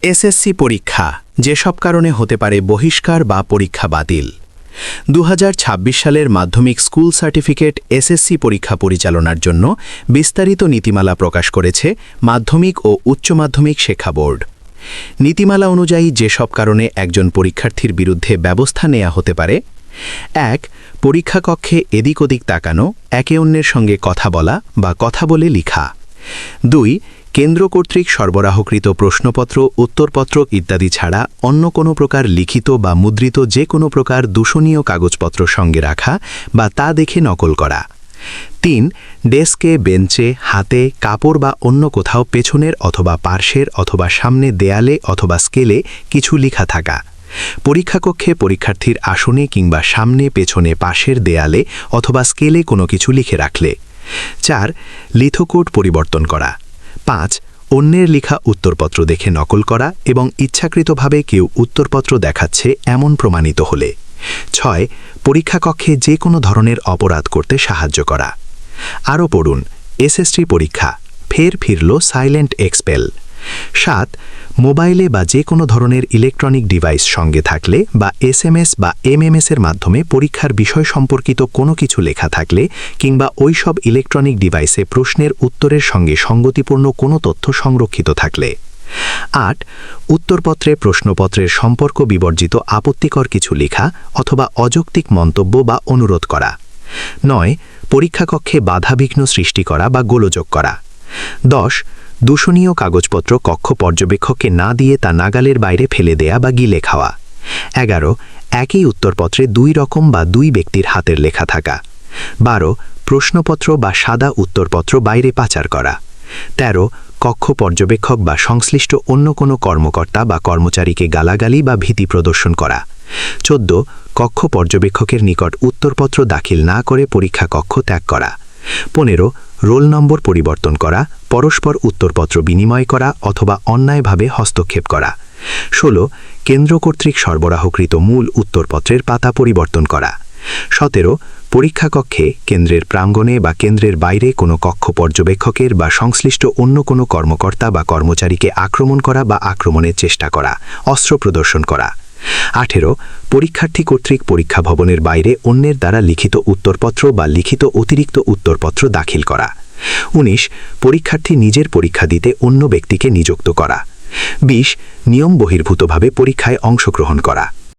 SSC পরীক্ষা যেসব কারণে হতে পারে বহিষ্কার বা পরীক্ষা বাতিল। 2026 সালের মাধ্যমিক স্কুল সার্টিফিকেট এসএসসি পরীক্ষা পরিচালনার জন্য বিস্তারিত নীতিমালা প্রকাশ করেছে মাধ্যমিক ও উচ্চ মাধ্যমিক শিক্ষা বোর্ড। নীতিমালা অনুযায়ী যেসব কারণে একজন পরীক্ষার্থীর বিরুদ্ধে ব্যবস্থা নেওয়া হতে পারে: 1. পরীক্ষা কক্ষে এদিক ওদিক তাকানো, একে অন্যের সঙ্গে কথা বলা বা কথা বলে লিখা। 2. কেন্দ্র কর্তৃক সরবরাহকৃত প্রশ্নপত্র, উত্তরপত্র ইত্যাদি ছাড়া অন্য কোনো প্রকার লিখিত বা মুদ্রিত যে কোনো প্রকার দূষণীয় কাগজপত্র সঙ্গে রাখা বা তা দেখে নকল করা। 3. ডেস্কে, বেঞ্চে, হাতে, কাপড় বা অন্য কোথাও পেছনের অথবা পার্শ্বের অথবা সামনে দেয়ালে অথবা স্কেলে কিছু লেখা থাকা। পরীক্ষাকক্ষে পরীক্ষার্থীর আসনে কিংবা সামনে, পেছনে, পাশের দেয়ালে অথবা স্কেলে কোনো কিছু লিখে রাখলে। 4. লিথোকোড পরিবর্তন করা। 5. অন্যের লেখা উত্তরপত্র দেখে নকল করা এবং ইচ্ছাকৃতভাবে কেউ উত্তরপত্র দেখাচ্ছে এমন প্রমাণিত হলে। 6. পরীক্ষাকক্ষে যে কোনো ধরনের অপরাধ করতে সাহায্য করা। আরও পড়ুন এসএসসি পরীক্ষা ফের ফিরল সাইলেন্ট এক্সপেল। 7. মোবাইলে বা যে কোনো ধরনের ইলেকট্রনিক ডিভাইস সঙ্গে থাকলে বা এসএমএস বা এমএমএসের মাধ্যমে পরীক্ষার বিষয় সম্পর্কিত কোনো কিছু লেখা থাকলে কিংবা ওই সব ইলেকট্রনিক ডিভাইসে প্রশ্নের উত্তরের সঙ্গে সঙ্গতিপূর্ণ কোনো তথ্য সংরক্ষিত থাকলে। 8. উত্তরপত্রে প্রশ্নপত্রের সম্পর্ক বিবর্জিত আপত্তিকর কিছু লেখা অথবা অযৌক্তিক মন্তব্য বা অনুরোধ করা। 9. পরীক্ষাকক্ষে বাধাবিঘ্ন সৃষ্টি করা বা গোলযোগ করা। 10. দূষণীয় কাগজপত্র কক্ষ পর্যবেক্ষককে না দিয়ে তা নাগালের বাইরে ফেলে দেয়া বা গিলে খাওয়া। 11. একই উত্তরপত্রে 2 রকম বা 2 ব্যক্তির হাতের লেখা থাকা। 12. প্রশ্নপত্র বা সাদা উত্তরপত্র বাইরে পাচার করা। 13. কক্ষ পর্যবেক্ষক বা সংশ্লিষ্ট অন্য কোনো কর্মকর্তা বা কর্মচারীকে গালাগালি বা ভীতি প্রদর্শন করা। 14. কক্ষ পর্যবেক্ষকের নিকট উত্তরপত্র দাখিল না করে পরীক্ষা কক্ষ ত্যাগ করা। 15. রোল নম্বর পরিবর্তন করা, পরস্পর উত্তরপত্র বিনিময় করা অথবা অন্যায়ভাবে হস্তক্ষেপ করা। 16. কেন্দ্র কর্তৃক সরবরাহকৃত মূল উত্তরপত্রের পাতা পরিবর্তন করা। 17. পরীক্ষাকক্ষে, কেন্দ্রের প্রাঙ্গণে বা কেন্দ্রের বাইরে কোনো কক্ষ পর্যবেক্ষকের বা সংশ্লিষ্ট অন্য কোনো কর্মকর্তা বা কর্মচারীকে আক্রমণ করা বা আক্রমণের চেষ্টা করা, অস্ত্র প্রদর্শন করা। 18. পরীক্ষার্থী কর্তৃক পরীক্ষা ভবনের বাইরে অন্যের দ্বারা লিখিত উত্তরপত্র বা লিখিত অতিরিক্ত উত্তরপত্র দাখিল করা। 19. পরীক্ষার্থী নিজের পরীক্ষা দিতে অন্য ব্যক্তিকে নিযুক্ত করা। 20. নিয়ম বহির্ভূতভাবে পরীক্ষায় অংশগ্রহণ করা।